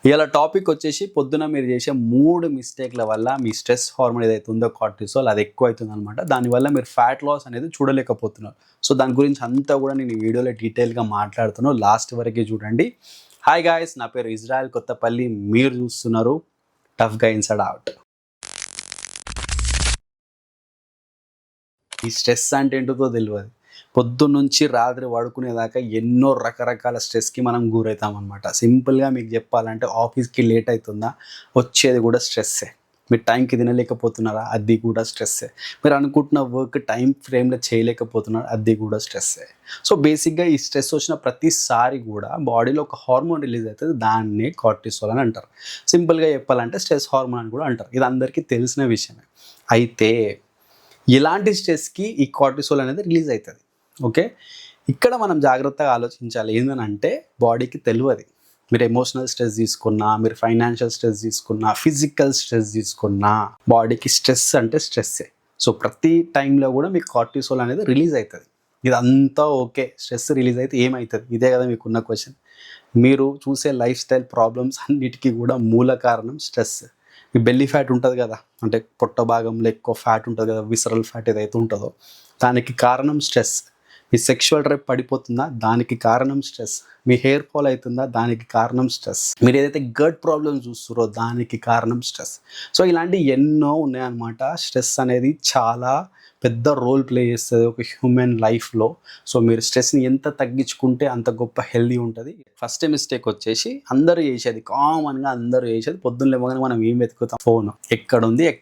ఇలా టాపిక్ వచ్చేసి పొద్దున మీరు చేసే 3 మిస్టేక్ల వల్ల మీ స్ట్రెస్ హార్మోన్ ఏదైతే ఉందో కార్టిసోల్ అది ఎక్కువ అవుతుంది అనమాట. దానివల్ల మీరు ఫ్యాట్ లాస్ అనేది చూడలేకపోతున్నారు. సో దాని గురించి అంతా కూడా నేను ఈ వీడియోలో డీటెయిల్గా మాట్లాడుతున్నాను. లాస్ట్ వరకు చూడండి. హాయ్ గాయ్స్, నా పేరు ఇజ్రాయెల్ కొత్తపల్లి. మీరు చూస్తున్నారు టఫ్ గా ఇన్సైడ్ అవుట్. ఈ స్ట్రెస్ అంటే ఏంటో తెలియదు. పొద్దున్నుంచి రాత్రి పడుకునేదాకా ఎన్నో రకరకాల స్ట్రెస్కి మనం గురవుతాం అనమాట. సింపుల్గా మీకు చెప్పాలంటే ఆఫీస్కి లేట్ అవుతుందా, వచ్చేది కూడా స్ట్రెస్సే. మీరు టైంకి తినలేకపోతున్నారా, అది కూడా స్ట్రెస్సే. మీరు అనుకుంటున్న వర్క్ టైం ఫ్రేమ్లో చేయలేకపోతున్నారు, అది కూడా స్ట్రెస్సే. సో బేసిక్గా ఈ స్ట్రెస్ వచ్చిన ప్రతిసారి కూడా బాడీలో ఒక హార్మోన్ రిలీజ్ అవుతుంది, దాన్నే కార్టిసోల్ అని అంటారు. సింపుల్గా చెప్పాలంటే స్ట్రెస్ హార్మోన్ అని కూడా అంటారు. ఇది అందరికీ తెలిసిన విషయమే. అయితే ఇలాంటి స్ట్రెస్కి ఈ కార్టిసోల్ అనేది రిలీజ్ అవుతుంది. ఓకే, ఇక్కడ మనం జాగ్రత్తగా ఆలోచించాలి. ఏంటంటే బాడీకి తెలియదు. మీరు ఎమోషనల్ స్ట్రెస్ తీసుకున్నా, మీరు ఫైనాన్షియల్ స్ట్రెస్ తీసుకున్నా, ఫిజికల్ స్ట్రెస్ తీసుకున్నా, బాడీకి స్ట్రెస్ అంటే స్ట్రెస్సే. సో ప్రతి టైంలో కూడా మీకు కార్టిసోల్ అనేది రిలీజ్ అవుతుంది. ఇదంతా ఓకే. స్ట్రెస్ రిలీజ్ అయితే ఏమవుతుంది? ఇదే కదా మీకున్న క్వశ్చన్. మీరు చూసే లైఫ్ స్టైల్ ప్రాబ్లమ్స్ అన్నిటికీ కూడా మూల కారణం స్ట్రెస్. మీ బెల్లీ ఫ్యాట్ ఉంటుంది కదా, అంటే పొట్ట భాగంలో ఎక్కువ ఫ్యాట్ ఉంటుంది కదా, విసరల్ ఫ్యాట్ ఏదైతే ఉంటుందో దానికి కారణం స్ట్రెస్. మీ సెక్షువల్ డ్రైవ్ పడిపోతుందా, దానికి కారణం స్ట్రెస్. మీ హెయిర్ ఫాల్ అవుతుందా, దానికి కారణం స్ట్రెస్. మీరు ఏదైతే గట్ ప్రాబ్లమ్స్ చూస్తారో దానికి కారణం స్ట్రెస్. సో ఇలాంటి ఎన్నో ఉన్నాయన్నమాట. స్ట్రెస్ అనేది చాలా పెద్ద రోల్ ప్లే చేస్తుంది ఒక హ్యూమన్ లైఫ్లో. సో మీరు స్ట్రెస్ని ఎంత తగ్గించుకుంటే అంత గొప్ప హెల్దీ ఉంటుంది. ఫస్ట్ మిస్టేక్ వచ్చేసి కామన్గా అందరూ చేసేది పొద్దున్న లేవగానే మనం ఏం వెతుకుతాం? ఫోన్. ఎక్కడుంది.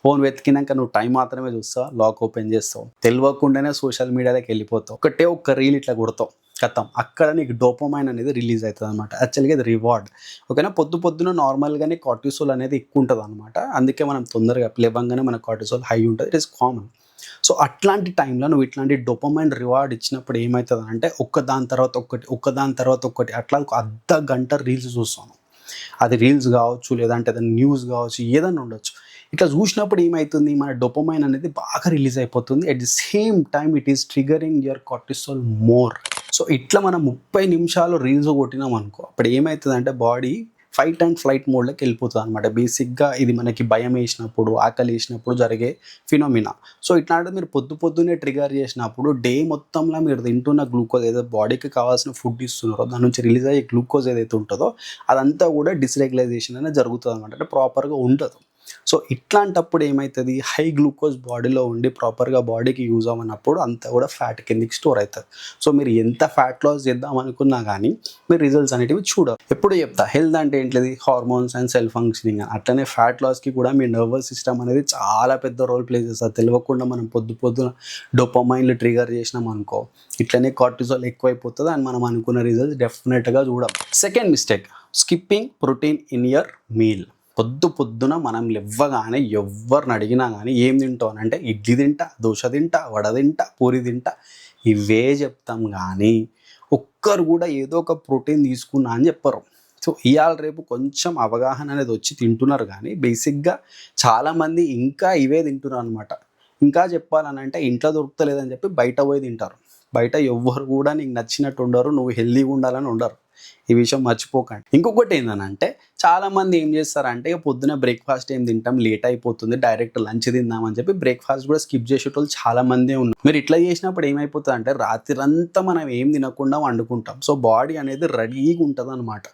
ఫోన్ వెతికినాక నువ్వు టైం మాత్రమే చూస్తావు, లాక్ ఓపెన్ చేస్తావు, తెలియకుండానే సోషల్ మీడియాలోకి వెళ్ళిపోతావు. ఒక్క రీల్ ఇట్లా కొడతావు, కథం, అక్కడ నీకు డోపమైన్ అనేది రిలీజ్ అవుతుంది అనమాట. యాక్చువల్గా ఇది రివార్డ్. ఓకేనా, పొద్దున నార్మల్గానే కార్టిసోల్ అనేది ఎక్కువ ఉంటుంది అనమాట. అందుకే మనం తొందరగా లేవంగానే మన కార్టిసోల్ హై ఉంటుంది. It is common. సో అట్లాంటి టైంలో నువ్వు ఇట్లాంటి డోపమైన్ రివార్డ్ ఇచ్చినప్పుడు ఏమవుతుంది అంటే ఒక్కదాని తర్వాత ఒక్కటి అట్లా ఒక అర్ధ గంట రీల్స్ చూస్తాను. అది రీల్స్ కావచ్చు, లేదంటే ఏదైనా న్యూస్ కావచ్చు, ఏదైనా ఉండొచ్చు. ఇట్లా చూసినప్పుడు ఏమవుతుంది, మన డోపమైన్ అనేది బాగా రిలీజ్ అయిపోతుంది. At the same time it is triggering your cortisol more. So ఇట్లా మనం 30 నిమిషాలు రీల్స్ కొట్టినాం అనుకో, అప్పుడు ఏమవుతుంది అంటే బాడీ ఫైట్ అండ్ ఫ్లైట్ మోడ్లోకి వెళ్ళిపోతుంది అనమాట. బేసిక్గా ఇది మనకి భయం వేసినప్పుడు, ఆకలి వేసినప్పుడు జరిగే ఫినోమినా. సో ఇట్లాంటిది మీరు పొద్దున్నే ట్రిగర్ చేసినప్పుడు డే మొత్తంలో మీరు తింటున్న గ్లూకోజ్ ఏదైతే బాడీకి కావాల్సిన ఫుడ్ ఇస్తున్నారో దాని నుంచి రిలీజ్ అయ్యే గ్లూకోజ్ ఏదైతే ఉంటుందో అదంతా కూడా డిస్రెగ్యులైజేషన్ అనేది జరుగుతుంది అనమాట. అంటే ప్రాపర్గా ఉండదు. సో ఇట్లాంటప్పుడు ఏమవుతుంది, హై గ్లూకోజ్ బాడీలో ఉండి ప్రాపర్గా బాడీకి యూజ్ అవ్వనప్పుడు అంతా కూడా ఫ్యాట్ కిందకి స్టోర్ అవుతుంది. సో మీరు ఎంత ఫ్యాట్ లాస్ చేద్దాం అనుకున్నా కానీ మీరు రిజల్ట్స్ అనేటివి చూడరు. ఎప్పుడు చెప్తా, హెల్త్ అంటే ఏంటిది? Hormones and cell functioning. అట్లనే ఫ్యాట్ లాస్కి కూడా మీ నర్వస్ సిస్టమ్ అనేది చాలా పెద్ద రోల్ ప్లే చేస్తుంది. తెలియకుండా మనం పొద్దున డోపమైన్లు ట్రిగర్ చేసినాం అనుకో, ఇట్లనే కార్టిసోల్ ఎక్కువైపోతుంది అండ్ మనం అనుకున్న రిజల్ట్స్ డెఫినెట్గా చూడం. Second mistake, skipping protein in your meal. పొద్దున మనం లేవగానే ఎవరిని అడిగినా కానీ ఏం తింటావు అని అంటే ఇడ్లీ తింటా, దోశ తింటా, వడ తింటా, పూరి తింటా, ఇవే చెప్తాం. కానీ ఒక్కరు కూడా ఏదో ఒక ప్రోటీన్ తీసుకున్నా అని చెప్పరు. సో ఇవాళ రేపు కొంచెం అవగాహన అనేది వచ్చి తింటున్నారు, కానీ బేసిక్గా చాలామంది ఇంకా ఇవే తింటున్నారు అనమాట. ఇంకా చెప్పాలని అంటే ఇంట్లో దొరుకుతలేదని చెప్పి బయట పోయి తింటారు. బయట ఎవ్వరు కూడా నీకు నచ్చినట్టు ఉండరు, నువ్వు హెల్దీగా ఉండాలని ఉండరు. ఈ విషయం మర్చిపోకండి. ఇంకొకటి ఏంటంటే చాలామంది ఏం చేస్తారంటే ఇక పొద్దున బ్రేక్ఫాస్ట్ ఏం తింటాం, లేట్ అయిపోతుంది, డైరెక్ట్ లంచ్ తిందామని చెప్పి బ్రేక్ఫాస్ట్ కూడా స్కిప్ చేసేటోళ్ళు చాలామందే ఉన్నారు. మీరు ఇట్లా చేసినప్పుడు ఏమైపోతుంది అంటే రాత్రంతా మనం ఏం తినకుండా వండుకుంటాం. సో బాడీ అనేది రెడీగా ఉంటుంది అనమాట.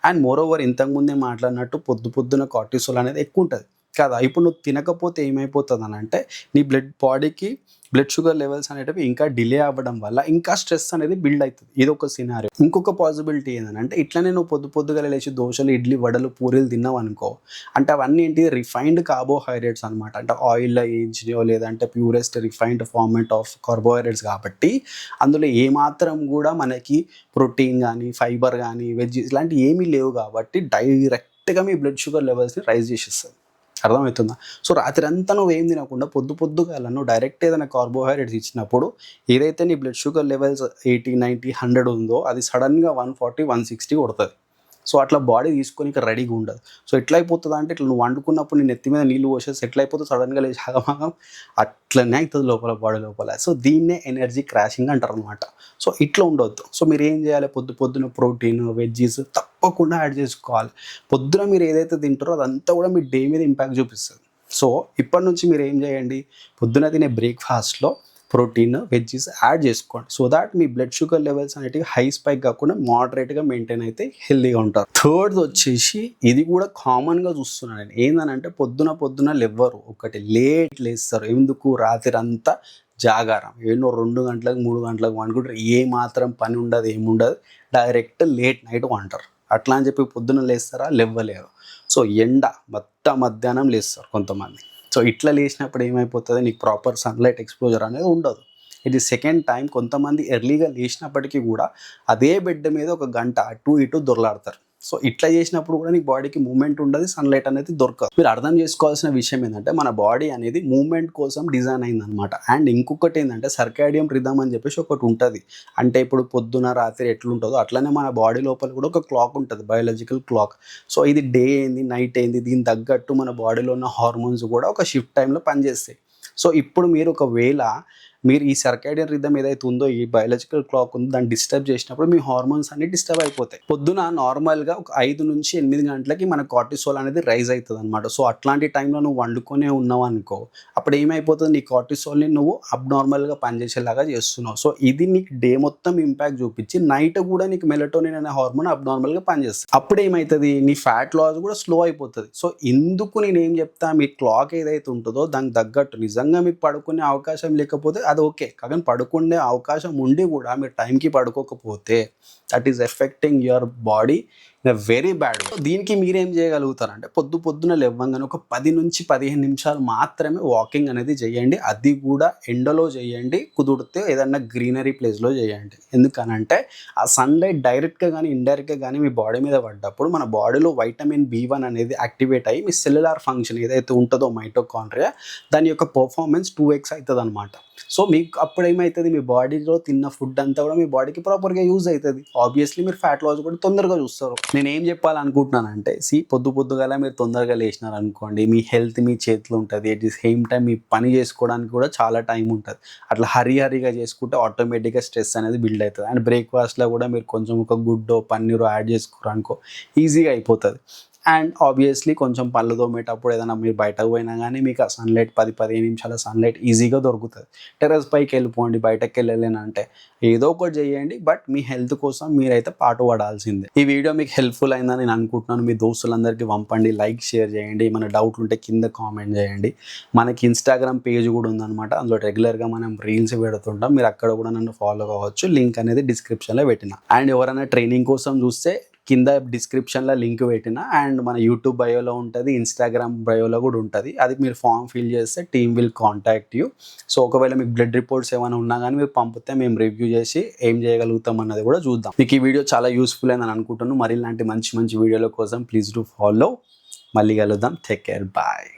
అండ్ మోర్ ఓవర్ ఇంతకుముందే మాట్లాడినట్టు పొద్దున కార్టిసోల్ అనేది ఎక్కువ ఉంటుంది కదా. ఇప్పుడు నువ్వు తినకపోతే ఏమైపోతుంది అని అంటే నీ బాడీకి బ్లడ్ షుగర్ లెవెల్స్ అనేటివి ఇంకా డిలే అవ్వడం వల్ల ఇంకా స్ట్రెస్ అనేది బిల్డ్ అవుతుంది. ఇది ఒక సినారియో. ఇంకొక పాసిబిలిటీ ఏంటంటే ఇట్లనే నువ్వు పొద్దుగా లేచి దోశలు, ఇడ్లీ, వడలు, పూరీలు తిన్నావు అనుకో, అంటే అవన్నీ ఏంటి, రిఫైన్డ్ కార్బోహైడ్రేట్స్ అనమాట. అంటే ఆయిల్లో వేయించినో లేదంటే purest refined format of carbohydrates కాబట్టి అందులో ఏమాత్రం కూడా మనకి ప్రోటీన్ కానీ, ఫైబర్ కానీ, వెజ్ ఇలాంటివి ఏమీ లేవు కాబట్టి డైరెక్ట్గా మీ బ్లడ్ షుగర్ లెవెల్స్ని రైజ్ చేసేస్తుంది. అర్థమవుతుందా? సో రాత్రి అంతా నువ్వు ఏం తినకుండా పొద్దుగా నువ్వు డైరెక్ట్ ఏదైనా కార్బోహైడ్రేట్స్ ఇచ్చినప్పుడు ఏదైతే నీ బ్లడ్ షుగర్ లెవెల్స్ 80, 90, 100 ఉందో అది సడన్గా 140, 160 కొడుతుంది. సో అట్లా బాడీ తీసుకొని ఇక రెడీగా ఉండదు. సో ఎట్లా అయిపోతుంది అంటే ఇట్లా నువ్వు వండుకున్నప్పుడు నీ నెత్తి మీద నీళ్ళు పోసేసి ఎట్లా అయిపోతుంది సడన్గా లేచి ఆగమాగం అట్లనే అవుతుంది లోపల బాడీ లోపల. సో దీన్నే ఎనర్జీ క్రాషింగ్ అంటారు అనమాట. సో ఇట్లా ఉండొద్దు. సో మీరు ఏం చేయాలి, పొద్దున ప్రోటీన్ వెజ్జీస్ తప్పకుండా యాడ్ చేసుకోవాలి. పొద్దున మీరు ఏదైతే తింటారో అదంతా కూడా మీ డే మీద ఇంపాక్ట్ చూపిస్తుంది. సో ఇప్పటి నుంచి మీరు ఏం చేయండి, పొద్దున తినే బ్రేక్ఫాస్ట్లో ప్రోటీన్ వెజ్జీస్ యాడ్ చేసుకోండి. So that me blood sugar levels అనేటివి హై స్పైక్ కాకుండా మోడరేట్గా మెయింటైన్ అయితే హెల్తీగా ఉంటారు. థర్డ్ వచ్చేసి ఇది కూడా కామన్గా చూస్తున్నాను నేను, ఏంటంటే పొద్దున లెవ్వరు, ఒకటి లేట్ లేస్తారు. ఎందుకు, రాత్రి అంతా జాగారం, ఎన్నో 2 గంటలకు 3 గంటలకు వండుకుంటారు, ఏ మాత్రం పని ఉండదు ఏముండదు, డైరెక్ట్ లేట్ నైట్ వంటారు. అట్లా అని చెప్పి పొద్దున లేస్తారా, లేవ్వలేరు. సో ఎండ మధ్యాహ్నం లేస్తారు కొంతమంది. సో ఇట్లా లేచినప్పుడు ఏమైపోతుంది, నీకు ప్రాపర్ సన్లైట్ ఎక్స్పోజర్ అనేది ఉండదు. ఇది సెకండ్ టైం. కొంతమంది ఎర్లీగా లేచినప్పటికీ కూడా అదే బెడ్ మీద ఒక గంట అటు ఇటు దొరలాడతారు. సో ఇట్లా చేసినప్పుడు కూడా నీ బాడీకి మూమెంట్ ఉండదు, సన్లైట్ అనేది దొరకదు. మీరు అర్థం చేసుకోవాల్సిన విషయం ఏంటంటే మన బాడీ అనేది మూమెంట్ కోసం డిజైన్ అయిందనమాట. అండ్ ఇంకొకటి ఏంటంటే సర్కాడియం రిథమ్ అని చెప్పేసి ఒకటి ఉంటుంది. అంటే ఇప్పుడు పొద్దున రాత్రి ఎట్లుంటుందో అట్లనే మన బాడీ లోపల కూడా ఒక క్లాక్ ఉంటుంది, బయాలజికల్ క్లాక్. సో ఇది డే ఏంది నైట్ ఏంది దీని తగ్గట్టు మన బాడీలో ఉన్న హార్మోన్స్ కూడా ఒక షిఫ్ట్ టైంలో పనిచేస్తాయి. సో ఇప్పుడు మీరు ఒకవేళ మీరు ఈ సర్కాడియన్ రిథమ్ ఏదైతే ఉందో, ఈ బయాలజికల్ క్లాక్ ఉందో, దాన్ని డిస్టర్బ్ చేసినప్పుడు మీ హార్మోన్స్ అన్ని డిస్టర్బ్ అయిపోతాయి. పొద్దున నార్మల్గా ఒక 5 నుంచి 8 గంటలకి మన కార్టిసోల్ అనేది రైజ్ అవుతుంది అనమాట. సో అట్లాంటి టైంలో నువ్వు వండుకొనే ఉన్నావు అనుకో, అప్పుడు ఏమైపోతుంది, నీ కార్టిసోల్ని నువ్వు అబ్నార్మల్గా పనిచేసేలాగా చేస్తున్నావు. సో ఇది నీకు డే మొత్తం ఇంపాక్ట్ చూపించి నైట్ కూడా నీకు మెలటోనిన్ అనే హార్మోన్ అబ్నార్మల్గా పనిచేస్తుంది. అప్పుడు ఏమవుతుంది, నీ ఫ్యాట్ లాస్ కూడా స్లో అయిపోతుంది. సో ఇందుకు నేనేం చెప్తా, మీ క్లాక్ ఏదైతే ఉంటుందో దానికి తగ్గట్టు నిజంగా మీకు పడుకునే అవకాశం లేకపోతే అది ఓకే, కానీ పడుకునే అవకాశం ఉండి కూడా మీరు టైంకి పడుకోకపోతే that is affecting your body in a very bad way. దీనికి మీరేం చేయగలుగుతారంటే పొద్దున లేవగానే ఒక 10 నుంచి 15 నిమిషాలు మాత్రమే వాకింగ్ అనేది చేయండి. అది కూడా ఎండలో చేయండి, కుదిరితే ఏదన్నా గ్రీనరీ ప్లేస్లో చేయండి. ఎందుకనంటే ఆ సన్లైట్ డైరెక్ట్గా కానీ ఇండైరెక్ట్గా కానీ మీ బాడీ మీద పడ్డప్పుడు మన బాడీలో వైటమిన్ B1 అనేది యాక్టివేట్ అయ్యి మీ సెల్యులార్ ఫంక్షన్ ఏదైతే ఉంటుందో మైటోకాండ్రియా, దాని యొక్క పర్ఫార్మెన్స్ 2x అవుతుంది అనమాట. సో మీకు అప్పుడు ఏమవుతుంది, మీ బాడీలో తిన్న ఫుడ్ అంతా కూడా మీ బాడీకి ప్రాపర్గా యూజ్ అవుతుంది. ఆబ్వియస్లీ మీరు ఫ్యాట్ లాస్ కూడా తొందరగా చూస్తారు. నేను ఏం చెప్పాలనుకుంటున్నానంటే, పొద్దుగాల మీరు తొందరగా లేచినారు అనుకోండి, మీ హెల్త్ మీ చేతిలో ఉంటుంది. ఎట్ ది సేమ్ టైం మీ పని చేసుకోవడానికి కూడా చాలా టైం ఉంటుంది. అట్లా హరిగా చేసుకుంటే ఆటోమేటిక్గా స్ట్రెస్ అనేది బిల్డ్ అవుతుంది. అండ్ బ్రేక్ఫాస్ట్లో కూడా మీరు కొంచెం ఒక గుడ్డో పన్నీరో యాడ్ చేసుకోరు అనుకో, ఈజీగా అయిపోతుంది. అండ్ ఆబ్వియస్లీ కొంచెం పళ్ళు తోమేటప్పుడు ఏదైనా మీరు బయటకు పోయినా కానీ మీకు ఆ సన్లైట్ 10-15 నిమిషాల సన్లైట్ ఈజీగా దొరుకుతుంది. టెర్రస్ పైకి వెళ్ళిపోండి, బయటకు వెళ్ళలేనంటే ఏదో ఒకటి చేయండి, బట్ మీ హెల్త్ కోసం మీరైతే పాటు పడాల్సిందే. ఈ వీడియో మీకు హెల్ప్ఫుల్ అయిందని నేను అనుకుంటున్నాను. మీ దోస్తులందరికీ పంపండి, లైక్ షేర్ చేయండి, మన డౌట్లు ఉంటే కింద కామెంట్ చేయండి. మనకి ఇన్స్టాగ్రామ్ పేజ్ కూడా ఉందన్నమాట, అందులో రెగ్యులర్గా మనం రీల్స్ పెడుతుంటాం. మీరు అక్కడ కూడా నన్ను ఫాలో కావచ్చు, లింక్ అనేది డిస్క్రిప్షన్లో పెట్టిన. అండ్ ఎవరైనా ట్రైనింగ్ కోసం చూస్తే కింద డిస్క్రిప్షన్లో లింక్ పెట్టిన. అండ్ మన యూట్యూబ్ బయోలో ఉంటుంది, ఇన్స్టాగ్రామ్ బయోలో కూడా ఉంటుంది. అది మీరు ఫామ్ ఫిల్ చేస్తే team will contact you. So ఒకవేళ మీకు బ్లడ్ రిపోర్ట్స్ ఏమైనా ఉన్నా కానీ మీరు పంపితే మేము రివ్యూ చేసి ఏం చేయగలుగుతాం అన్నది కూడా చూద్దాం. మీకు ఈ వీడియో చాలా యూస్ఫుల్ అని అనుకుంటున్నాను. మరి ఇలాంటి మంచి వీడియోల కోసం ప్లీజ్ డూ ఫాలో. మళ్ళీ కలుద్దాం. Take care, bye.